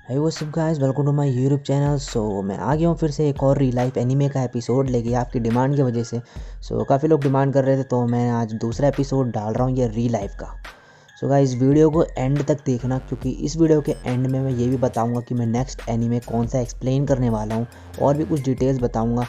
Hey what's up guys, welcome to my YouTube channel. मैं आ गया हूँ फिर से एक और री लाइफ एनीमे का एपिसोड लेके आपकी डिमांड की वजह से। काफ़ी लोग डिमांड कर रहे थे तो मैं आज दूसरा एपिसोड डाल रहा हूँ ये री लाइफ का। गाइस वीडियो को एंड तक देखना, क्योंकि इस वीडियो के एंड में मैं ये भी बताऊँगा कि मैं नेक्स्ट एनीमे कौन सा एक्सप्लेन करने वाला हूँ और भी कुछ डिटेल्स बताऊँगा।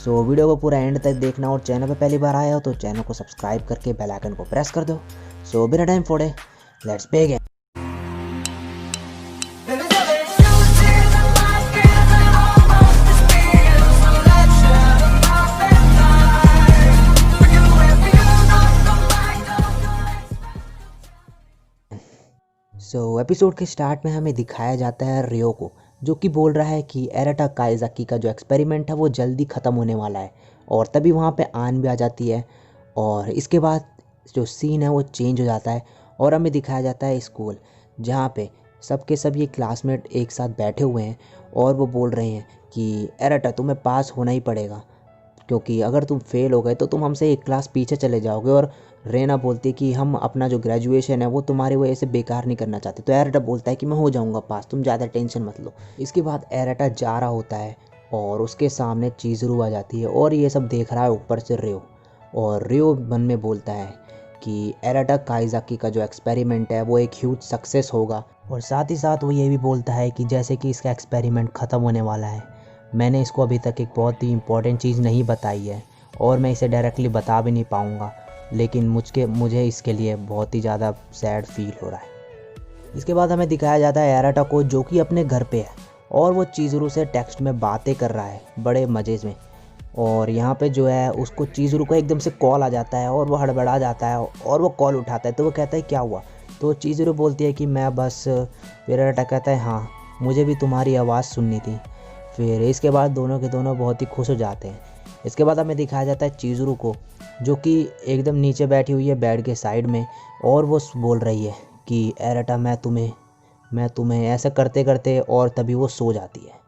वीडियो को पूरा एंड तक देखना और चैनल पर पहली बार आया हो तो चैनल को सब्सक्राइब करके बेल आइकन को प्रेस कर दो। बिना टाइम फोड़े लेट्स बिगिन। एपिसोड के स्टार्ट में हमें दिखाया जाता है रियो को, जो कि बोल रहा है कि एराटा काइज़ाकी का जो एक्सपेरिमेंट है वो जल्दी ख़त्म होने वाला है। और तभी वहाँ पे आन भी आ जाती है और इसके बाद जो सीन है वो चेंज हो जाता है और हमें दिखाया जाता है स्कूल, जहाँ पे सबके सब ये क्लासमेट एक साथ बैठे हुए हैं और वो बोल रहे हैं कि एराटा तुम्हें पास होना ही पड़ेगा, क्योंकि अगर तुम फेल हो गए तो तुम हमसे एक क्लास पीछे चले जाओगे। और रेना बोलती है कि हम अपना जो ग्रेजुएशन है वो तुम्हारी वजह से बेकार नहीं करना चाहते। तो एराटा बोलता है कि मैं हो जाऊंगा पास, तुम ज़्यादा टेंशन मत लो। इसके बाद एराटा जा रहा होता है और उसके सामने चीज़रू आ जाती है और ये सब देख रहा है ऊपर से रियो। और रियो मन में बोलता है कि एराटा काइज़ाकी का जो एक्सपेरिमेंट है वो एक ह्यूज सक्सेस होगा। और साथ ही साथ वो ये भी बोलता है कि जैसे कि इसका एक्सपेरिमेंट ख़त्म होने वाला है, मैंने इसको अभी तक एक बहुत ही इम्पोर्टेंट चीज़ नहीं बताई है और मैं इसे डायरेक्टली बता भी नहीं पाऊँगा, लेकिन मुझे इसके लिए बहुत ही ज़्यादा सैड फील हो रहा है। इसके बाद हमें दिखाया जाता है एराटा को, जो कि अपने घर पे है और वो चीज़रू से टेक्स्ट में बातें कर रहा है बड़े मज़े में। और यहाँ पे जो है उसको चीज़रू को एकदम से कॉल आ जाता है और वो हड़बड़ा जाता है और वो कॉल उठाता है। तो वो कहता है क्या हुआ? तो चीज़रू बोलती है कि मैं बस। फिर एराटा कहता है हाँ, मुझे भी तुम्हारी आवाज़ सुननी थी। फिर इसके बाद दोनों के दोनों बहुत ही खुश हो जाते हैं। इसके बाद हमें दिखाया जाता है चीज़रू को, जो कि एकदम नीचे बैठी हुई है बेड के साइड में और वो बोल रही है कि एराटा मैं तुम्हें ऐसा करते करते, और तभी वो सो जाती है।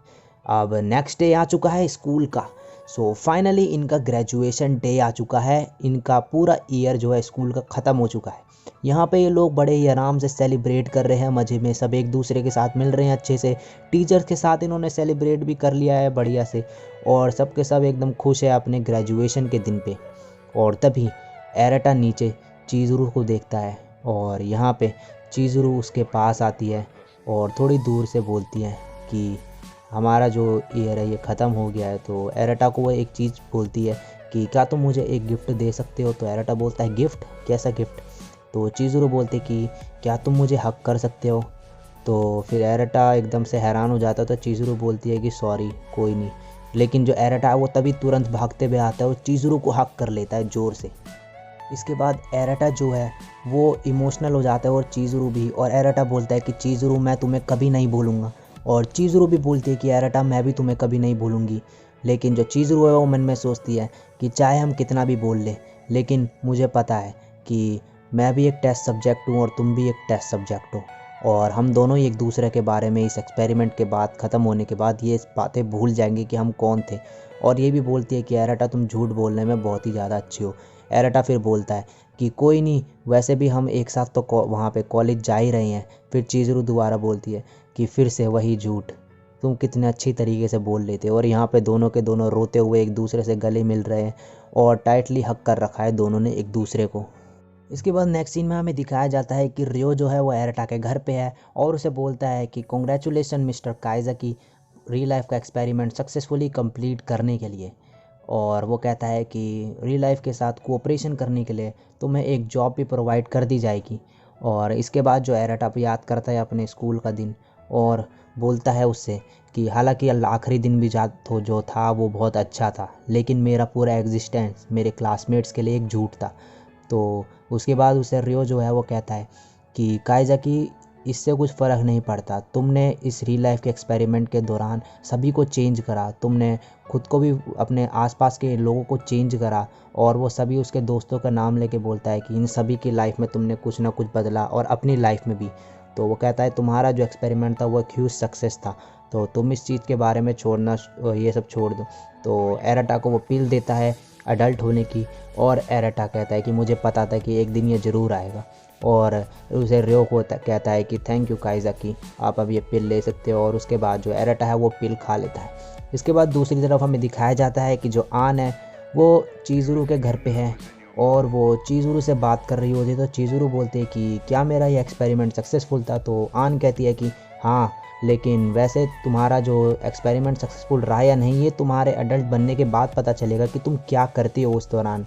अब नेक्स्ट डे आ चुका है स्कूल का। फाइनली इनका ग्रेजुएशन डे आ चुका है। इनका पूरा ईयर जो है स्कूल का ख़त्म हो चुका है। यहाँ पे ये लोग बड़े ही आराम से सेलिब्रेट कर रहे हैं, मज़े में सब एक दूसरे के साथ मिल रहे हैं अच्छे से। टीचर्स के साथ इन्होंने सेलिब्रेट भी कर लिया है बढ़िया से और सब के सब एकदम खुश है अपने ग्रेजुएशन के दिन पे। और तभी एराटा नीचे चीज़रू को देखता है और यहाँ पे चीज़रू उसके पास आती है और थोड़ी दूर से बोलती है कि हमारा जो ईयर है ये ख़त्म हो गया है। तो एराटा को वो एक चीज़ बोलती है कि क्या तुम मुझे एक गिफ्ट दे सकते हो? तो एराटा बोलता है गिफ्ट? कैसा गिफ्ट? तो चीज़रू बोलते कि क्या तुम मुझे हक कर सकते हो? तो फिर एराटा एकदम से हैरान हो जाता है। तो चीज़रू बोलती है कि सॉरी कोई नहीं। लेकिन जो एराटा है वो तभी तुरंत भागते हुए आता है और चीज़रू को हक कर लेता है ज़ोर से। इसके बाद एराटा जो है वो इमोशनल हो जाता है और चीज़रू भी। और एराटा बोलता है कि चीज़रू मैं तुम्हें कभी नहीं भूलूंगा। और चीज़रू भी बोलती है कि एराटा मैं भी तुम्हें कभी नहीं भूलूंगी। लेकिन जो चीज़रू है वो मन में सोचती है कि चाहे हम कितना भी बोल लें, लेकिन मुझे पता है कि मैं भी एक टेस्ट सब्जेक्ट हूँ और तुम भी एक टेस्ट सब्जेक्ट हो, और हम दोनों ही एक दूसरे के बारे में इस एक्सपेरिमेंट के बाद ख़त्म होने के बाद ये बातें भूल जाएंगे कि हम कौन थे। और ये भी बोलती है कि एराटा तुम झूठ बोलने में बहुत ही ज़्यादा अच्छी हो। एराटा फिर बोलता है कि कोई नहीं, वैसे भी हम एक साथ तो वहाँ पे कॉलेज जा ही रहे हैं। फिर चीज़रू दोबारा बोलती है कि फिर से वही झूठ, तुम कितने अच्छी तरीके से बोल लेते। और यहाँ पे दोनों के दोनों रोते हुए एक दूसरे से गले मिल रहे हैं और टाइटली हक कर रखा है दोनों ने एक दूसरे को। इसके बाद नेक्स्ट सीन में हमें दिखाया जाता है कि रियो जो है वो एराटा के घर पे है और उसे बोलता है कि कॉन्ग्रेचुलेसन मिस्टर काइज़ाकी, रियल लाइफ का एक्सपेरिमेंट सक्सेसफुली कंप्लीट करने के लिए। और वो कहता है कि रियल लाइफ के साथ कोऑपरेशन करने के लिए तुम्हें एक जॉब भी प्रोवाइड कर दी जाएगी। और इसके बाद जो एराटा याद करता है अपने स्कूल का दिन और बोलता है उससे कि हालांकि आखिरी दिन भी जो था वो बहुत अच्छा था, लेकिन मेरा पूरा एग्जिस्टेंस मेरे क्लासमेट्स के लिए एक झूठ था। तो उसके बाद उसे रियो जो है वो कहता है कि काइज़ाकी, इससे कुछ फ़र्क नहीं पड़ता। तुमने इस रियल लाइफ के एक्सपेरिमेंट के दौरान सभी को चेंज करा, तुमने खुद को भी अपने आसपास के लोगों को चेंज करा। और वो सभी उसके दोस्तों का नाम लेके बोलता है कि इन सभी की लाइफ में तुमने कुछ ना कुछ बदला और अपनी लाइफ में भी। तो वो कहता है तुम्हारा जो एक्सपेरिमेंट था वो एक ह्यूज सक्सेस था, तो तुम इस चीज़ के बारे में ये सब छोड़ दो। तो एराटा को वो पील देता है अडल्ट होने की और एराटा कहता है कि मुझे पता था कि एक दिन ये ज़रूर आएगा। और उसे रियो को कहता है कि थैंक यू काइज़ाकी, आप अब ये पिल ले सकते हो। और उसके बाद जो एरेटा है वो पिल खा लेता है। इसके बाद दूसरी तरफ हमें दिखाया जाता है कि जो आन है वो चीज़ुरू के घर पे है और वो चीज़ुरू से बात कर रही होती है। तो चीज़ुरू बोलते हैं कि क्या मेरा ये एक्सपेरिमेंट सक्सेसफुल था? तो आन कहती है कि हाँ, लेकिन वैसे तुम्हारा जो एक्सपेरिमेंट सक्सेसफुल रहा या नहीं ये तुम्हारे अडल्ट बनने के बाद पता चलेगा कि तुम क्या करते हो उस दौरान।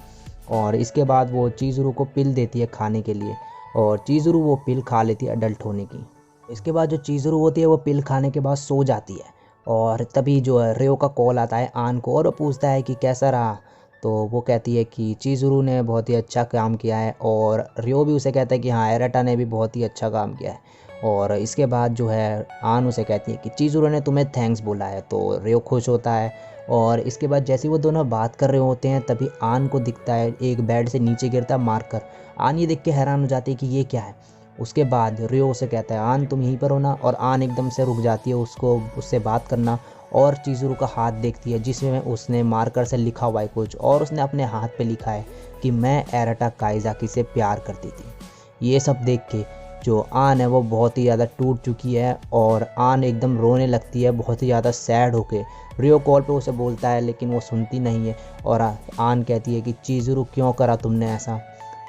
और इसके बाद वो चीज़ुरू को पिल देती है खाने के लिए और चीज़ुरू वो पिल खा लेती है अडल्ट होने की। इसके बाद जो चीज़ुरू होती है वो पिल खाने के बाद सो जाती है और तभी जो है रियो का कॉल आता है आन को और वो पूछता है कि कैसा रहा। तो वो कहती है कि चीज़ुरू ने बहुत ही अच्छा काम किया है और रियो भी उसे कहता है कि हाँ, एरेटा ने भी बहुत ही अच्छा काम किया है। और इसके बाद जो है आन उसे कहती है कि चीज़ुरू ने तुम्हें थैंक्स बोला है। तो रियो खुश होता है और इसके बाद जैसे ही वो दोनों बात कर रहे होते हैं तभी आन को दिखता है एक बेड से नीचे गिरता मारकर। आन ये देख के हैरान हो जाती है कि ये क्या है। उसके बाद रियो उसे कहता है आन तुम यहीं पर हो ना, और आन एकदम से रुक जाती है उससे बात करना और चीज़ुरू का हाथ देखती है जिसमें उसने मार्कर से लिखा हुआ है कुछ और उसने अपने हाथ पे लिखा है कि मैं एरेटा काइज़ाकी से प्यार करती थी। ये सब देख के जो आन है वो बहुत ही ज़्यादा टूट चुकी है और आन एकदम रोने लगती है बहुत ही ज़्यादा सैड होके। रियो कॉल पे उसे बोलता है लेकिन वो सुनती नहीं है और आन कहती है कि चीज़ुरू क्यों करा तुमने ऐसा,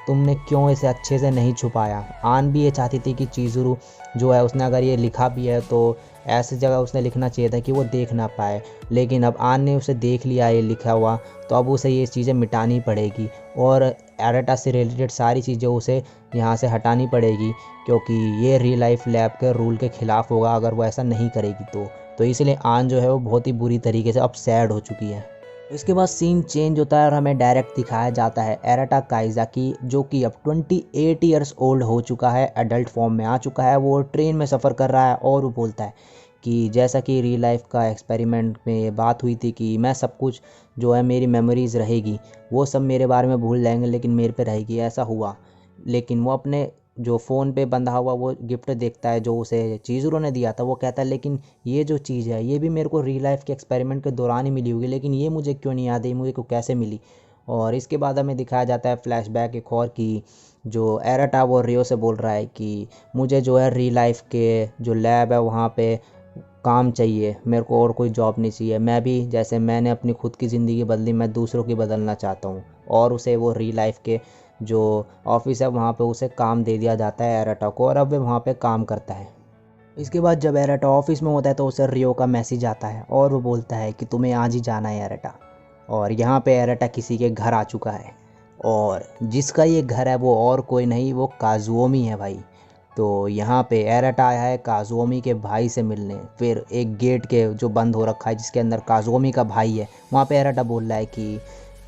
तुमने क्यों इसे अच्छे से नहीं छुपाया। आन भी ये चाहती थी कि चीज़ुरू जो है उसने अगर ये लिखा भी है तो ऐसी जगह उसने लिखना चाहिए था कि वो देख ना पाए, लेकिन अब आन ने उसे देख लिया ये लिखा हुआ तो अब उसे ये चीज़ें मिटानी पड़ेगी और एरेटा से रिलेटेड सारी चीज़ें उसे यहाँ से हटानी पड़ेगी क्योंकि ये रियल लाइफ लैब के रूल के ख़िलाफ़ होगा अगर वो ऐसा नहीं करेगी तो इसलिए आन जो है वो बहुत ही बुरी तरीके से अब सैड हो चुकी है। इसके बाद सीन चेंज होता है और हमें डायरेक्ट दिखाया जाता है एरेटा काइज़ाकी जो कि अब 28 ईयर्स ओल्ड हो चुका है, एडल्ट फॉर्म में आ चुका है। वो ट्रेन में सफ़र कर रहा है और वो बोलता है कि जैसा कि रियल लाइफ का एक्सपेरिमेंट में ये बात हुई थी कि मैं सब कुछ जो है मेरी मेमोरीज़ रहेगी वो सब मेरे बारे में भूल जाएंगे लेकिन मेरे पे रहेगी, ऐसा हुआ। लेकिन वो अपने जो फ़ोन पे बंधा हुआ वो गिफ्ट देखता है जो उसे चीज़ुरू ने दिया था। वो कहता है लेकिन ये जो चीज़ है ये भी मेरे को रियल लाइफ के एक्सपेरिमेंट के दौरान ही मिली होगी, लेकिन ये मुझे क्यों नहीं याद है, मुझे को कैसे मिली। और इसके बाद हमें दिखाया जाता है फ्लैशबैक एक और कि जो एरेटा वो रियो से बोल रहा है कि मुझे जो है रियल लाइफ के जो लैब है वहाँ पे काम चाहिए, मेरे को और कोई जॉब नहीं चाहिए। मैं भी जैसे मैंने अपनी खुद की ज़िंदगी बदली मैं दूसरों की बदलना चाहता हूँ। और उसे वो रियल लाइफ के जो ऑफिस है वहाँ पे उसे काम दे दिया जाता है एरेटा को और अब वो वहाँ पे काम करता है। इसके बाद जब एरेटा ऑफिस में होता है तो उसे रियो का मैसेज आता है और वो बोलता है कि तुम्हें आज ही जाना है एरेटा। और यहाँ पे एरेटा किसी के घर आ चुका है और जिसका ये घर है वो और कोई नहीं वो काजुओमी है भाई। तो यहाँ पे एरेटा आया है काजुओमी के भाई से मिलने। फिर एक गेट के जो बंद हो रखा है जिसके अंदर काजुओमी का भाई है वहाँ पे एरेटा बोल रहा है कि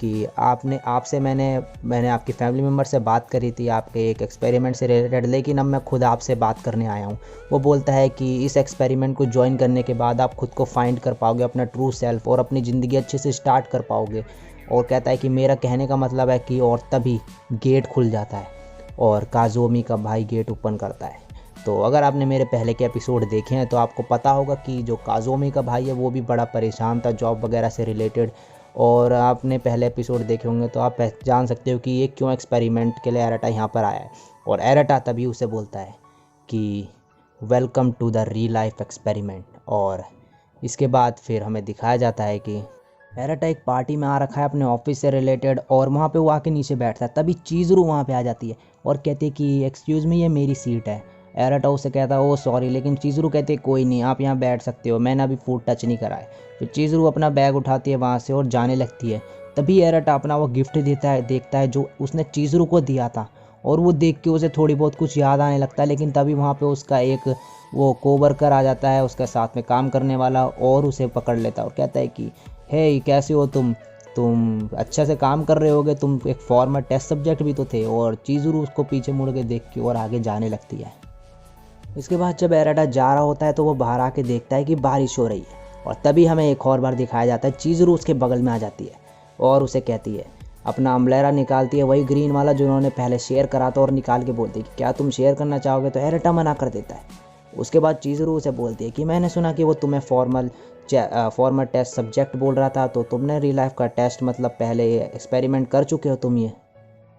आपसे मैंने आपकी फैमिली मेम्बर से बात करी थी आपके एक एक्सपेरिमेंट से रिलेटेड, लेकिन अब मैं खुद आपसे बात करने आया हूँ। वो बोलता है कि इस एक्सपेरिमेंट को ज्वाइन करने के बाद आप खुद को फाइंड कर पाओगे अपना ट्रू सेल्फ और अपनी ज़िंदगी अच्छे से स्टार्ट कर पाओगे। और कहता है कि मेरा कहने का मतलब है कि और तभी गेट खुल जाता है और काजुओमी का भाई गेट ओपन करता है। तो अगर आपने मेरे पहले के एपिसोड देखे हैं तो आपको पता होगा कि जो काजुओमी का भाई है वो भी बड़ा परेशान था जॉब वगैरह से रिलेटेड। और आपने पहले एपिसोड देखे होंगे तो आप जान सकते हो कि ये क्यों एक्सपेरिमेंट के लिए एरेटा यहाँ पर आया है। और एरेटा तभी उसे बोलता है कि welcome to the real life experiment. और इसके बाद फिर हमें दिखाया जाता है कि एरेटा एक पार्टी में आ रखा है अपने ऑफिस से रिलेटेड और वहाँ पे वो आके नीचे बैठता है। तभी चीज़रू वहाँ पे आ जाती है और कहती है कि एक्सक्यूज़ मी ये मेरी सीट है। एरेटा उसे कहता है ओ सॉरी, लेकिन चीज़रू कहती है कोई नहीं आप यहाँ बैठ सकते हो, मैंने अभी फूड टच नहीं करा है। फिर चीज़रू अपना बैग उठाती है वहाँ से और जाने लगती है। तभी एरेटा अपना वो गिफ्ट देखता है जो उसने चीज़रू को दिया था और वो देख के उसे थोड़ी बहुत कुछ याद आने लगता है। लेकिन तभी वहाँ पे उसका एक वो कोवर्कर आ जाता है उसके साथ में काम करने वाला और उसे पकड़ लेता है और कहता है कि हे कैसे हो तुम अच्छे से काम कर रहे होगे, तुम एक फॉर्मर टेस्ट सब्जेक्ट भी तो थे। और चीज़रू उसको पीछे मुड़ के देख के और आगे जाने लगती है। इसके बाद जब एरेटा जा रहा होता है तो वो बाहर आके देखता है कि बारिश हो रही है और तभी हमें एक और बार दिखाया जाता है चीज़रू उसके बगल में आ जाती है और उसे कहती है अपना अम्ब्रेला निकालती है, वही ग्रीन वाला जो उन्होंने पहले शेयर करा था, और निकाल के बोलती है कि क्या तुम शेयर करना चाहोगे। तो एरेटा मना कर देता है। उसके बाद चीज़रू उसे बोलती है कि मैंने सुना कि वो तुम्हें फॉर्मल टेस्ट सब्जेक्ट बोल रहा था, तो तुमने रियल लाइफ का टेस्ट मतलब पहले एक्सपेरिमेंट कर चुके हो तुम ये।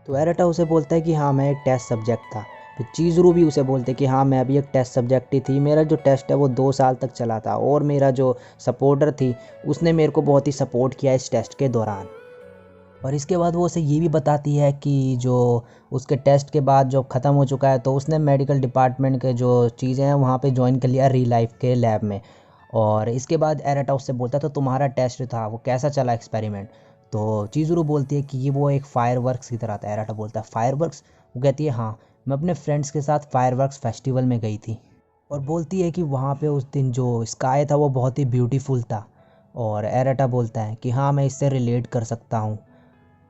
तो एरेटा उसे बोलता है कि हाँ मैं एक टेस्ट सब्जेक्ट था, फिर चीज़रू भी उसे बोलते कि हाँ मैं भी एक टेस्ट सब्जेक्ट ही थी, मेरा जो टेस्ट है वो 2 साल तक चला था और मेरा जो सपोर्टर थी उसने मेरे को बहुत ही सपोर्ट किया इस टेस्ट के दौरान। और इसके बाद वो उसे ये भी बताती है कि जो उसके टेस्ट के बाद जब ख़त्म हो चुका है तो उसने मेडिकल डिपार्टमेंट के जो चीज़ें हैं वहाँ पे ज्वाइन कर लिया री लाइफ के लैब में। और इसके बाद एरेटा उससे बोलता है तो तुम्हारा टेस्ट था वो कैसा चला एक्सपेरिमेंट। तो चीज़रू बोलती है कि ये वो एक फायरवर्क्स की तरह था। एरेटा बोलता है फायरवर्क्स, वो कहती है हाँ मैं अपने फ्रेंड्स के साथ फायरवर्क्स फेस्टिवल में गई थी। और बोलती है कि वहाँ पे उस दिन जो स्काई था वो बहुत ही ब्यूटीफुल था। और एरेटा बोलता है कि हाँ मैं इससे रिलेट कर सकता हूँ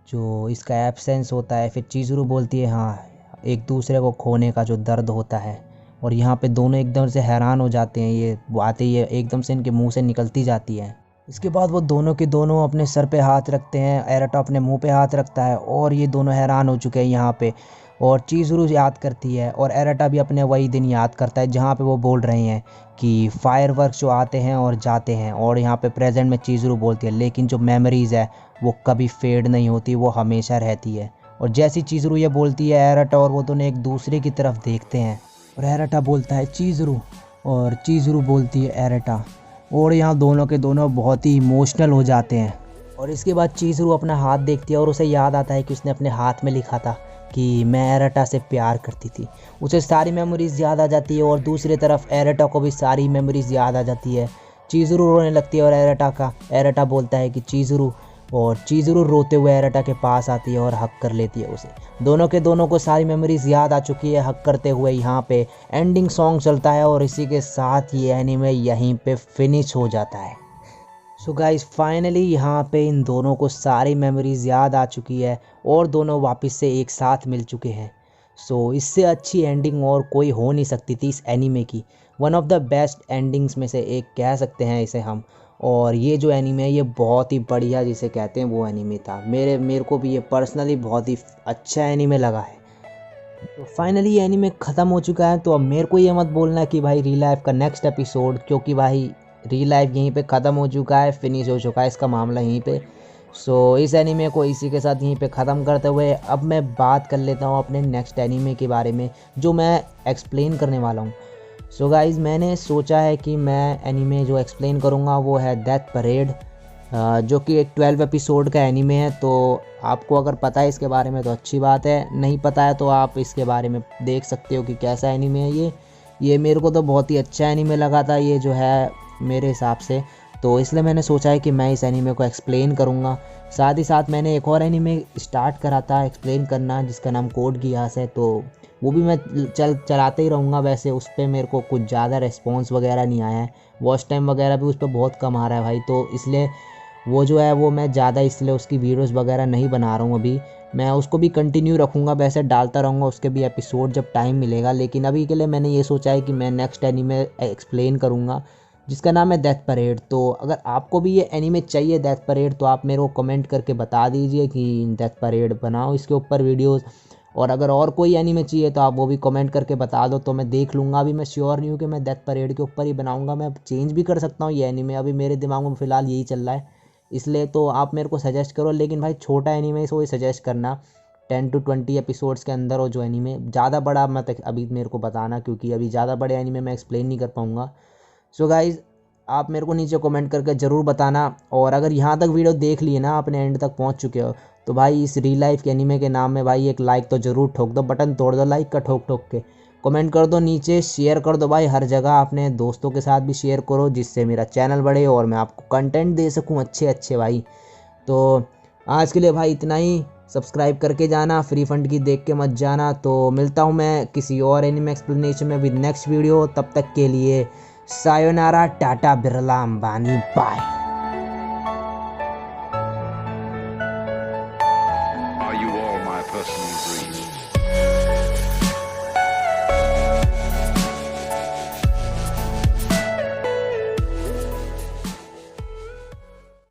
जो इसका एब्सेंस होता है। फिर चीज़रू बोलती है हाँ एक दूसरे को खोने का जो दर्द होता है। और यहाँ पे दोनों एकदम से हैरान हो जाते हैं, ये बातें ये एकदम से इनके मुंह से निकलती जाती हैं। इसके बाद वो दोनों के दोनों अपने सर पे हाथ रखते हैं, एरेटा अपने मुंह पे हाथ रखता है और ये दोनों हैरान हो चुके हैं यहाँ पे। और चीज़रू याद करती है और एरेटा भी अपने वही दिन याद करता है जहाँ पे वो बोल रहे हैं कि फायरवर्क्स जो आते हैं और जाते हैं। और यहाँ पे प्रेजेंट में चीज़रू बोलती है लेकिन जो मेमोरीज़ है वो कभी फेड नहीं होती, वो हमेशा रहती है। और जैसी चीज़रू ये बोलती है एरेटा और वो दोनों एक दूसरे की तरफ देखते हैं और एरेटा बोलता है चीज़रू और चीज़रू बोलती है एरेटा। और यहाँ दोनों के दोनों बहुत ही इमोशनल हो जाते हैं। और इसके बाद चीज़रू अपना हाथ देखती है और उसे याद आता है कि उसने अपने हाथ में लिखा था कि मैं एरेटा से प्यार करती थी। उसे सारी मेमोरीज़ याद आ जाती है और दूसरी तरफ एरेटा को भी सारी मेमोरीज़ याद आ जाती है। चीज़रू रोने लगती है और एरेटा बोलता है कि चीज़रू, और चीज़रू रोते हुए एरेटा के पास आती है और हक कर लेती है उसे। दोनों के दोनों को सारी मेमोरीज़ याद आ चुकी है। हक करते हुए यहाँ पे एंडिंग सॉन्ग चलता है और इसी के साथ ये एनीमे यहीं पे फिनिश हो जाता है। सो गाइस फाइनली यहाँ पे इन दोनों को सारी मेमोरीज़ याद आ चुकी है और दोनों वापस से एक साथ मिल चुके हैं। सो इससे अच्छी एंडिंग और कोई हो नहीं सकती थी इस एनीमे की। One of the best endings में से एक कह सकते हैं इसे हम। और ये जो एनीमे है ये बहुत ही बढ़िया जिसे कहते हैं वो एनीमे था। मेरे को भी ये पर्सनली बहुत ही अच्छा एनीमे लगा है। तो फाइनली ये एनीमे ख़त्म हो चुका है। तो अब मेरे को ये मत बोलना कि भाई री लाइफ का नेक्स्ट एपिसोड, क्योंकि भाई री लाइफ यहीं पे ख़त्म हो चुका है, फिनिश हो चुका है इसका मामला यहीं पे। सो इस एनीमे को इसी के साथ यहीं पे ख़त्म करते हुए अब मैं बात कर लेता हूँ अपने नेक्स्ट एनीमे के बारे में जो मैं एक्सप्लेन करने वाला हूँ। सो गाइज़ मैंने सोचा है कि मैं एनीमे जो एक्सप्लेन करूँगा वो है डेथ परेड, जो कि एक 12 एपिसोड का एनीमे है। तो आपको अगर पता है इसके बारे में तो अच्छी बात है, नहीं पता है तो आप इसके बारे में देख सकते हो कि कैसा एनीमे है ये मेरे को तो बहुत ही अच्छा एनीमे लगा था ये जो है मेरे हिसाब से। तो इसलिए मैंने सोचा है कि मैं इस एनीमे को एक्सप्लेन करूँगा। साथ ही साथ मैंने एक और एनीमे स्टार्ट करा था एक्सप्लेन करना जिसका नाम कोड गियास है, तो वो भी मैं चलाते ही रहूँगा। वैसे उस पर मेरे को कुछ ज़्यादा रिस्पॉन्स वगैरह नहीं आया है, वॉच टाइम वगैरह भी उस पर बहुत कम आ रहा है भाई। तो इसलिए वो जो है वो मैं ज़्यादा इसलिए उसकी वीडियोस वगैरह नहीं बना रहा हूँ अभी। मैं उसको भी कंटिन्यू रखूँगा, वैसे डालता रहूँगा उसके भी एपिसोड जब टाइम मिलेगा। लेकिन अभी के लिए मैंने ये सोचा है कि मैं नेक्स्ट एनीमे एक्सप्लेन करूँगा जिसका नाम है डेथ परेड। तो अगर आपको भी ये एनीमे चाहिए डेथ परेड तो आप मेरे को कमेंट करके बता दीजिए कि डेथ परेड बनाओ इसके ऊपर वीडियोस। और अगर और कोई एनीमे चाहिए तो आप वो भी कमेंट करके बता दो तो मैं देख लूँगा। अभी मैं श्योर नहीं हूँ कि मैं डेथ परेड के ऊपर ही बनाऊँगा, मैं चेंज भी कर सकता हूँ ये एनीमे। अभी मेरे दिमाग में फ़िलहाल यही चल रहा है, इसलिए तो आप मेरे को सजेस्ट करो। लेकिन भाई छोटा एनीमे इसको सजेस्ट करना 10 to 20 एपिसोड्स के अंदर हो जो एनीमे, ज़्यादा बड़ा मत अभी मेरे को बताना क्योंकि अभी ज़्यादा बड़े एनीमे मैं एक्सप्लेन नहीं कर पाऊँगा। सो गाइज़ आप मेरे को नीचे कमेंट करके ज़रूर बताना। और अगर यहाँ तक वीडियो देख लिए ना, आपने एंड तक पहुँच चुके हो तो भाई इस री लाइफ के एनीमे के नाम में भाई एक लाइक तो ज़रूर ठोक दो, बटन तोड़ दो लाइक का ठोक ठोक के। कमेंट कर दो नीचे, शेयर कर दो भाई हर जगह, अपने दोस्तों के साथ भी शेयर करो जिससे मेरा चैनल बढ़े और मैं आपको कंटेंट दे सकूँ अच्छे अच्छे भाई। तो आज के लिए भाई इतना ही, सब्सक्राइब करके जाना, फ्री फंड की देख के मत जाना। तो मिलता हूँ मैं किसी और एनीमे एक्सप्लेनेशन में विद नेक्स्ट वीडियो, तब तक के लिए सायोनारा, Tata, Birla Ambani, bye. Are you all my personal dreams?